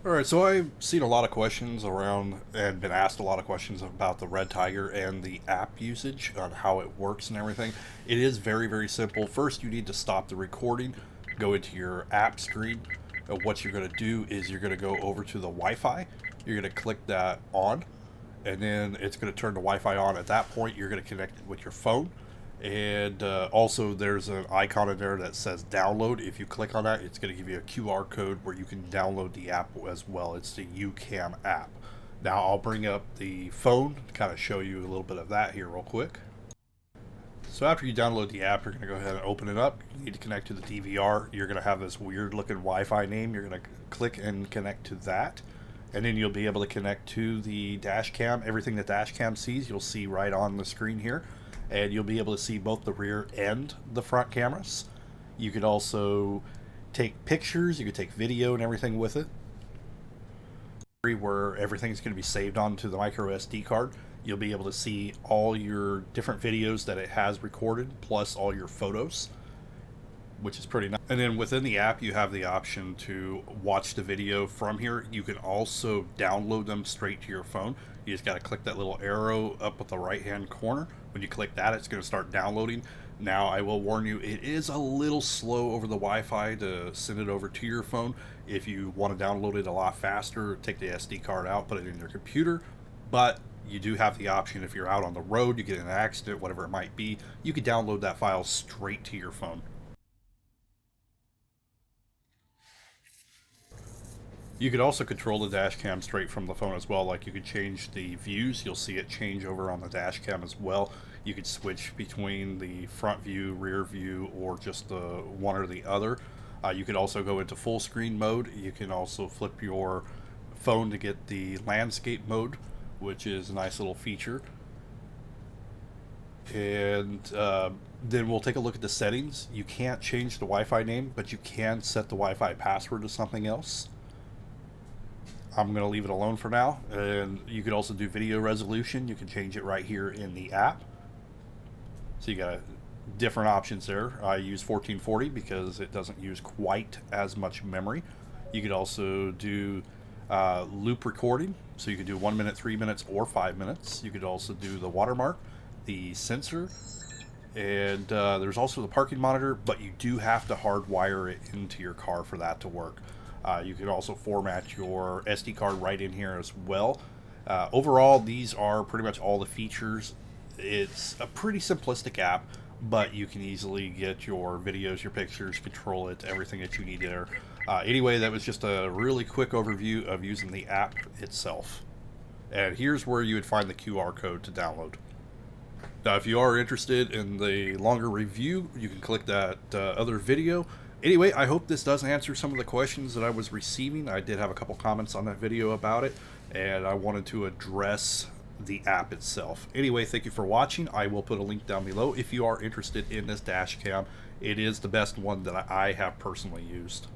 All right, so I've seen a lot of questions around and been asked a lot of questions about the Redtiger and the app usage on how it works and everything. It is very, very simple. First, you need to stop the recording, go into your app screen. What you're going to do is you're going to go over to the Wi-Fi. You're going to click that on, and then it's going to turn the Wi-Fi on. At that point, you're going to connect it with your phone. And also, there's an icon in there that says download. If you click on that, it's going to give you a QR code where you can download the app as well. It's the UCam app. Now, I'll bring up the phone to kind of show you a little bit of that here real quick. So after you download the app, you're going to go ahead and open it up. You need to connect to the DVR. You're going to have this weird looking Wi-Fi name. You're going to click and connect to that. And then you'll be able to connect to the dash cam. Everything the dash cam sees, you'll see right on the screen here. And you'll be able to see both the rear and the front cameras. You could also take pictures, you could take video and everything with it. Where everything's going to be saved onto the micro SD card. You'll be able to see all your different videos that it has recorded, plus all your photos, which is pretty nice. And then within the app, you have the option to watch the video from here. You can also download them straight to your phone. You just got to click that little arrow up at the right hand corner. When you click that, it's going to start downloading. Now, I will warn you, it is a little slow over the Wi-Fi to send it over to your phone. If you want to download it a lot faster, take the SD card out, put it in your computer. But you do have the option, if you're out on the road, you get in an accident, whatever it might be, you can download that file straight to your phone. You could also control the dash cam straight from the phone as well. Like, you could change the views. You'll see it change over on the dash cam as well. You could switch between the front view, rear view, or just the one or the other. You could also go into full screen mode. You can also flip your phone to get the landscape mode, which is a nice little feature. And then we'll take a look at the settings. You can't change the Wi-Fi name, but you can set the Wi-Fi password to something else. I'm going to leave it alone for now. And you could also do video resolution. You can change it right here in the app. So you got different options there. I use 1440 because it doesn't use quite as much memory. You could also do loop recording. So you could do 1 minute, 3 minutes, or 5 minutes. You could also do the watermark, the sensor, and there's also the parking monitor, but you do have to hardwire it into your car for that to work. You can also format your SD card right in here as well. Overall, these are pretty much all the features. It's a pretty simplistic app, but you can easily get your videos, your pictures, control it, everything that you need there. Anyway, that was just a really quick overview of using the app itself. And here's where you would find the QR code to download. Now, if you are interested in the longer review, you can click that other video. Anyway, I hope this does answer some of the questions that I was receiving. I did have a couple comments on that video about it, and I wanted to address the app itself. Anyway, thank you for watching. I will put a link down below if you are interested in this dash cam. It is the best one that I have personally used.